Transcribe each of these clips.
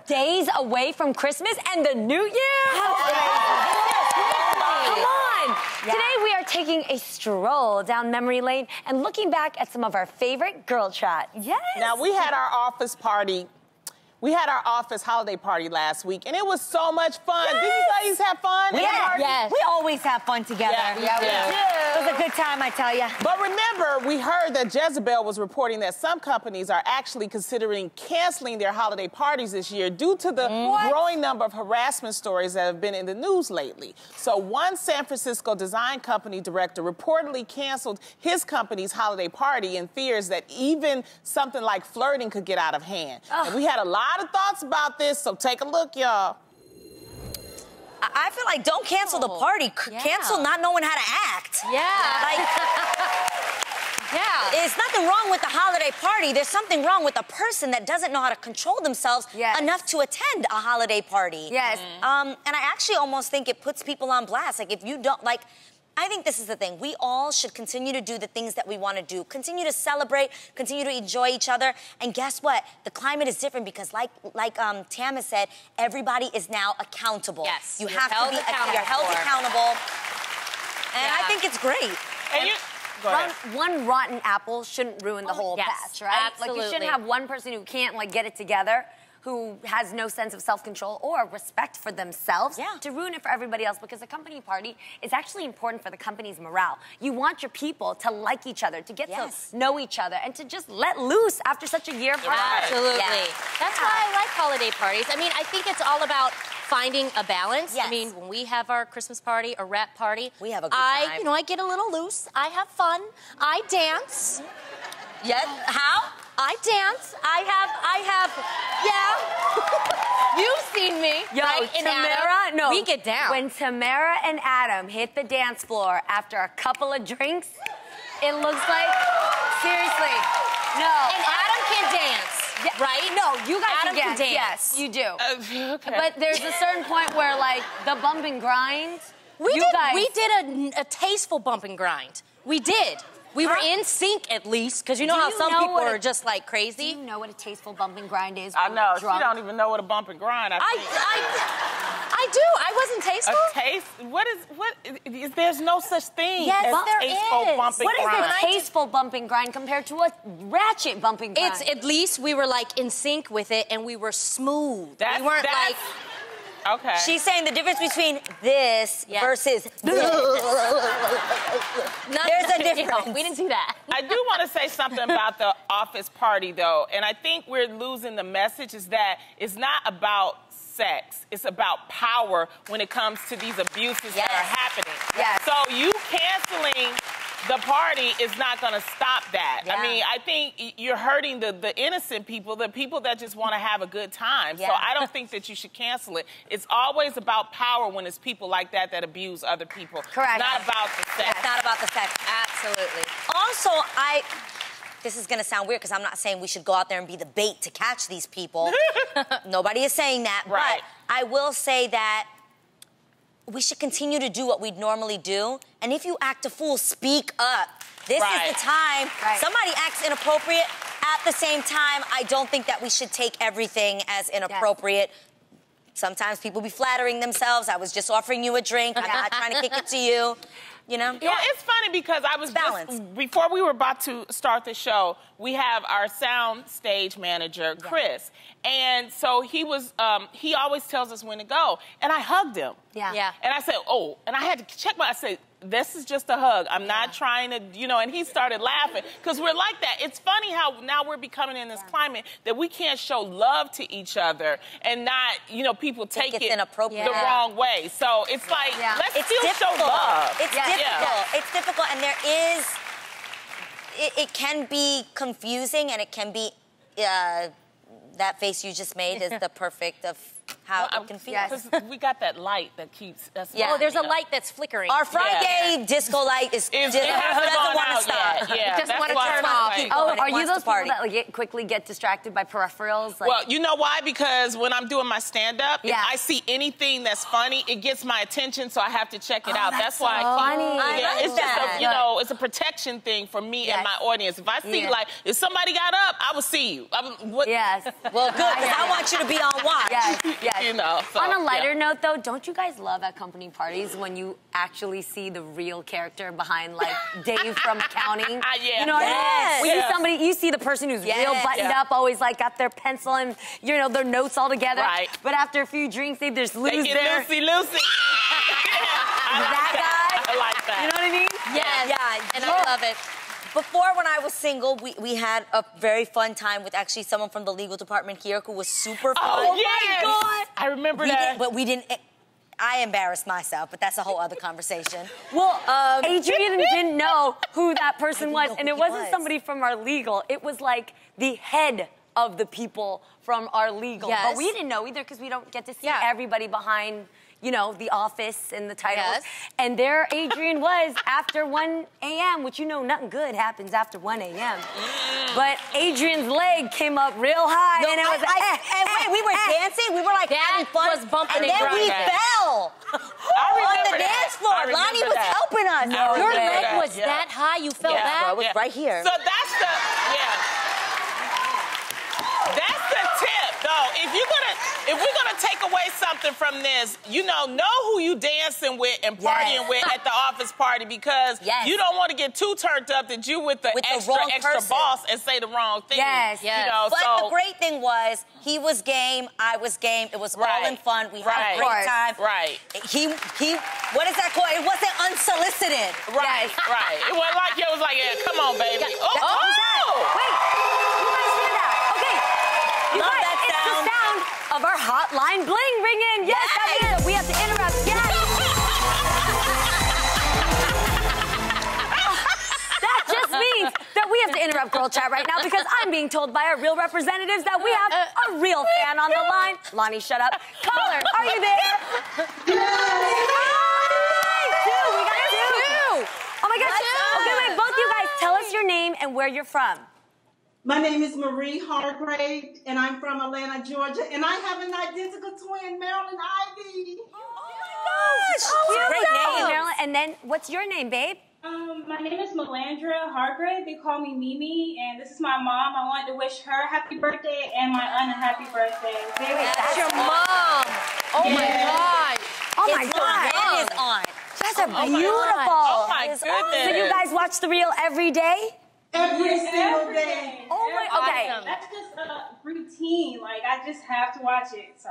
days away from Christmas and the New Year. Come on. Yeah. Today we are taking a stroll down memory lane and looking back at some of our favorite girl chat. Yes. Now, we had our office party. We had our office holiday party last week, and it was so much fun. Yes. Did you guys have fun? Yes. We always have fun together. Yeah, we do. It was a good time, I tell you. But remember, we heard that Jezebel was reporting that some companies are actually considering canceling their holiday parties this year due to the growing number of harassment stories that have been in the news lately. So one San Francisco design company director reportedly canceled his company's holiday party and fears that even something like flirting could get out of hand. And we had a lot of thoughts about this, so take a look, y'all. I feel like don't cancel the party. Cancel not knowing how to act. There's nothing wrong with the holiday party. There's something wrong with a person that doesn't know how to control themselves enough to attend a holiday party. Yes. And I actually almost think it puts people on blast. Like, if you don't, like, I think this is the thing. We all should continue to do the things that we want to do. Continue to celebrate, continue to enjoy each other. And guess what? The climate is different because like Tam has said, everybody is now accountable. Yes. You have to be you're held accountable. And I think it's great. And one rotten apple shouldn't ruin the whole batch, right? Absolutely. Like, you shouldn't have one person who can't, like, get it together, who has no sense of self-control or respect for themselves to ruin it for everybody else, because a company party is actually important for the company's morale. You want your people to like each other, to get to know each other, and to just let loose after such a year of Absolutely. That's why I like holiday parties. I mean, I think it's all about finding a balance. I mean, when we have our Christmas party or wrap party, we have a good time. You know, I get a little loose. I have fun. I dance. How? I dance. I have, You've seen me. Yo, right? Tamara, we get down. When Tamara and Adam hit the dance floor after a couple of drinks, it looks like, seriously, no. And Adam can dance, right? No, you guys Adam can dance. Yes, you do. Okay. But there's a certain point where, like, the bump and grind, We did a tasteful bump and grind. We did. We were in sync, at least, because you know how some people are just like crazy. Do you know what a tasteful bump and grind is? I know. She drunk? don't even know what a bump and grind. I do. I wasn't tasteful. A taste? There's no such thing Yes, as there tasteful is. bump and What grind. is a tasteful bump and grind compared to a ratchet bump and grind? It's at least we were like in sync with it, and we were smooth. We weren't like. Okay. She's saying the difference between this versus this. There's a difference. We didn't do that. I do want to say something about the office party, though, and I think we're losing the message is that it's not about sex. It's about power when it comes to these abuses that are happening. Yes. So you canceling the party is not going to stop that. I mean, I think you're hurting the innocent people, the people that just want to have a good time. So I don't think that you should cancel it. It's always about power when it's people like that that abuse other people. Correct. Not about the sex. It's not about the sex. Absolutely. Also, this is going to sound weird because I'm not saying we should go out there and be the bait to catch these people. Nobody is saying that. Right. But I will say that we should continue to do what we'd normally do. And if you act a fool, speak up. This is the time. Somebody acts inappropriate. At the same time, I don't think that we should take everything as inappropriate. Sometimes people be flattering themselves. I was just offering you a drink. I'm not trying to kick it to you. You know? Yeah, it's funny because I was just, before we were about to start the show, we have our sound stage manager, Chris. And so he always tells us when to go. And I hugged him. Yeah. And I said, and I had to check I said, this is just a hug. I'm not trying to, and he started laughing because we're like that. It's funny how now we're becoming in this climate that we can't show love to each other and not, people take it the wrong way. So it's like, let's still show love. It's difficult. It's difficult, and there is, it can be confusing, and it can be, that face you just made is the perfect of how it can feel. Because we got that light that keeps us. Yeah. Oh, there's a light that's flickering. Our Friday disco light is it doesn't want to stop. Yeah, it doesn't want to turn off. Oh, are you those people that quickly get distracted by peripherals? Well, you know why? Because when I'm doing my stand-up, if Yeah. I see anything that's funny, it gets my attention, so I have to check it out. That's why I keep. funny. I like It's that. just it's a protection thing for me and my audience. If I see if somebody got up, I will see you. Yes. Well, good, because I want you to be on watch. Yes, yes. So, on a lighter note, though, don't you guys love at company parties when you actually see the real character behind, like, Dave from accounting? Yeah. You know what I mean? When you see the person who's real buttoned up, always, like, got their pencil and, their notes all together. Right. But after a few drinks, they just lose their... Lucy. That guy? I like that. You know what I mean? Yes. Yeah. And I love it. Before, when I was single, we had a very fun time with actually someone from the legal department here who was super fun. Oh, yes. my God. I remember that. But we didn't... I embarrassed myself, but that's a whole other conversation. Well, Adrian didn't know who that person was, and it wasn't was. somebody from our legal. It was like the head of the people from our legal. Yes. But we didn't know either because we don't get to see everybody behind, the office and the titles. Yes. And there Adrian was after 1 a.m., which nothing good happens after 1 a.m. But Adrian's leg came up real high, and it was wait, we were dancing. We were like having fun, was bumping and then we grinding. fell on the dance floor. Lonnie was helping us. Your leg was that high, you fell back? Well, it was right here. So that's the That's the tip, though. If we're gonna take away something from this, know who you dancing with and partying with at the office party, because you don't want to get too turned up that you with the extra boss and say the wrong thing. Yes. But the great thing was he was game, I was game. It was all in fun. We had a great time. Right. He. What is that called? It wasn't unsolicited. Right. Right. It wasn't like it was like, come on, baby. Wait, you guys hear that? Okay. You guys, it's the sound of our hotline bling ringing. Yes, that means that we have to interrupt. Yes. That just means that we have to interrupt Girl Chat right now because I'm being told by our real representatives that we have a real fan on the line. Lonnie, shut up. Caller, are you there? We got two. Oh my gosh. Okay, wait, both you guys, tell us your name and where you're from. My name is Marie Hargrave, and I'm from Atlanta, Georgia, and I have an identical twin, Marilyn Ivy. Oh my gosh! Great name, Marilyn. And then, what's your name, babe? My name is Melandra Hargrave. They call me Mimi, and this is my mom. I wanted to wish her happy birthday and my aunt a happy birthday. That's your mom. Oh my God. Oh my God. And his aunt. You guys are beautiful. Oh my goodness. So you guys watch The Real every day? Every single day. Oh my, okay. That's just a routine. Like, I just have to watch it. So,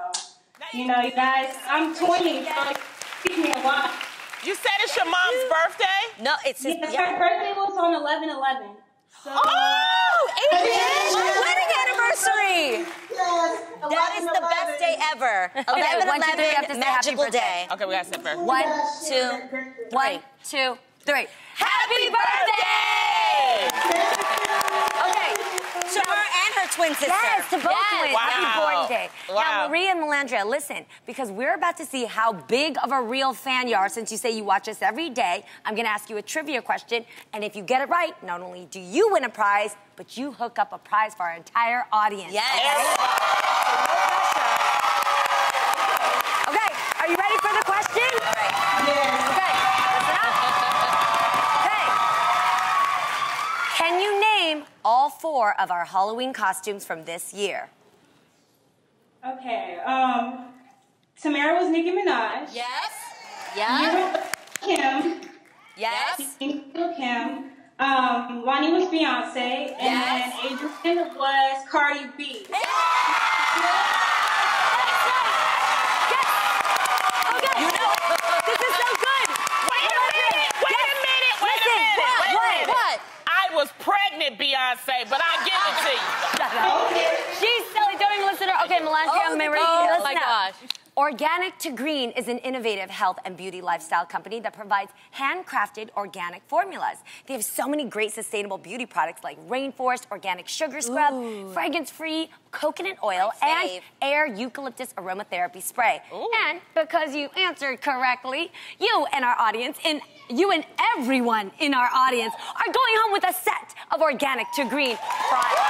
you guys, I'm 20, so it takes me a while. You said it's your mom's birthday? No, it's his. Yes, her birthday was on 11/11. So, Adrian, my wedding anniversary. Yes. That is the best day ever. 11/11, magical day. Okay, we got to say first. 1, 2, 3. Happy birthday! Okay. To her and her twin sister. Yes, to both twins. Wow. Happy born day. Wow. Now, Marie and Melandra, listen, because we're about to see how big of a real fan you are since you say you watch us every day. I'm going to ask you a trivia question, and if you get it right, not only do you win a prize, but you hook up a prize for our entire audience. Yes. Okay, are you ready for the question? All right. Yes. Okay, listen up. Okay. Can you name all 4 of our Halloween costumes from this year? okay. Tamara was Nicki Minaj. Yes. Yeah. Kim. Yes. Kim. Lonnie was Beyonce. And then Adrian was Cardi B. Okay. This is so good. Wait a minute. What? I was pregnant, Beyonce, but I'll give it to you. She's silly. Don't even listen to her. Okay, Melandra, Marie, Oh listen my up. gosh. Organic to Green is an innovative health and beauty lifestyle company that provides handcrafted organic formulas. They have so many great sustainable beauty products like Rainforest Organic Sugar Scrub, fragrance-free coconut oil, and Air Eucalyptus Aromatherapy Spray. And because you answered correctly, you and our audience, and you and everyone in our audience are going home with a set of Organic to Green products.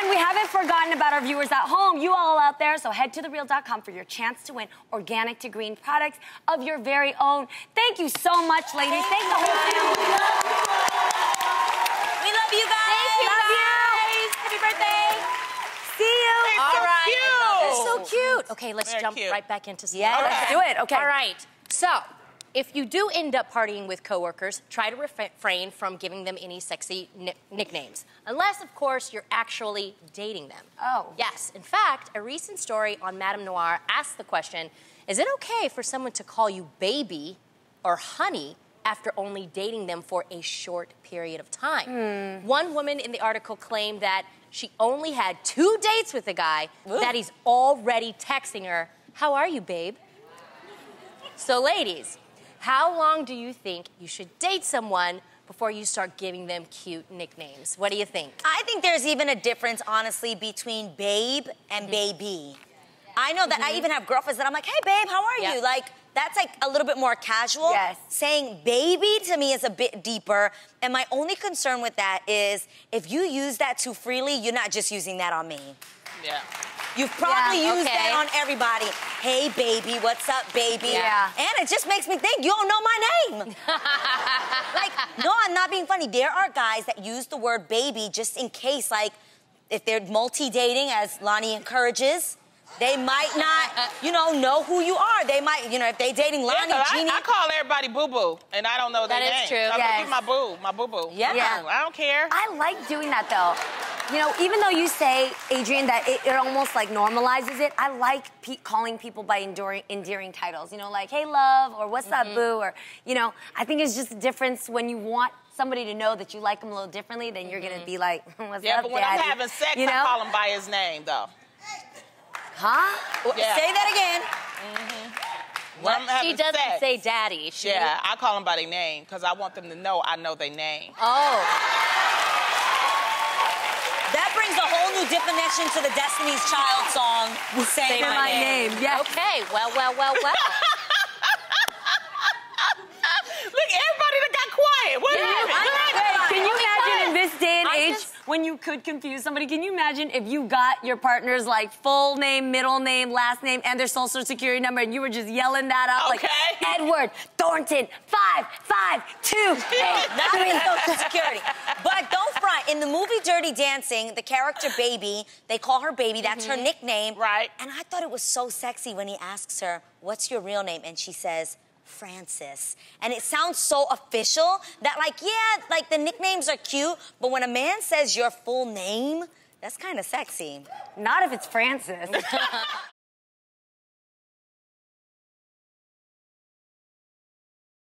And we haven't forgotten about our viewers at home, you all out there, so head to thereal.com for your chance to win Organic to Green products of your very own. Thank you so much, ladies. Thank the whole family. We love you guys. Thank you guys. Happy birthday. See you. All right. They're so cute. Okay, let's jump right back into some. Yeah, let's do it. Okay. All right. So, if you do end up partying with coworkers, try to refrain from giving them any sexy nicknames. Unless, of course, you're actually dating them. Oh. Yes. In fact, a recent story on Madame Noir asked the question, is it okay for someone to call you baby or honey after only dating them for a short period of time? One woman in the article claimed that she only had 2 dates with a guy, that he's already texting her, "How are you, babe?" So, ladies, how long do you think you should date someone before you start giving them cute nicknames? What do you think? I think there's even a difference, honestly, between babe and baby. I know that I even have girlfriends that I'm like, hey, babe, how are you? Like, that's like a little bit more casual. Yes. Saying baby to me is a bit deeper. And my only concern with that is if you use that too freely, you're not just using that on me. Yeah. You've probably used that on everybody. Hey, baby, what's up, baby? Yeah. And it just makes me think you don't know my name. Like, no, I'm not being funny. There are guys that use the word baby just in case, like, if they're multi-dating, as Lonnie encourages, they might not, know who you are. They might, if they're dating Lonnie, Jeannie. I call everybody boo-boo, and I don't know their name. That is true. I'm like, "You're my boo-boo. Yeah. I don't care. I like doing that, though. Even though you say, Adrienne, that it almost, like, normalizes it, I like calling people by endearing titles. Like, hey, love, or what's up, boo, or, I think it's just a difference when you want somebody to know that you like them a little differently, then you're going to be like, what's up, Yeah, but when daddy? I'm having sex, I call him by his name, though. Huh? Yeah. Say that again. When I'm having She doesn't sex, say daddy. Yeah, I call them by their name because I want them to know I know their name. Oh. That brings a whole new definition to the Destiny's Child song, Say My Name. Yes. Okay, well. Look, everybody that got quiet. What happened? Can you imagine in this day and age when you could confuse somebody? Can you imagine if you got your partner's like full name, middle name, last name, and their social security number, and you were just yelling that out like Edward Thornton 552 Not with social security. But don't front. In the movie Dirty Dancing, the character Baby, they call her Baby. That's her nickname. Right. And I thought it was so sexy when he asks her, "What's your real name?" And she says, Francis. And it sounds so official that, like, the nicknames are cute, but when a man says your full name, that's kind of sexy. Not if it's Francis.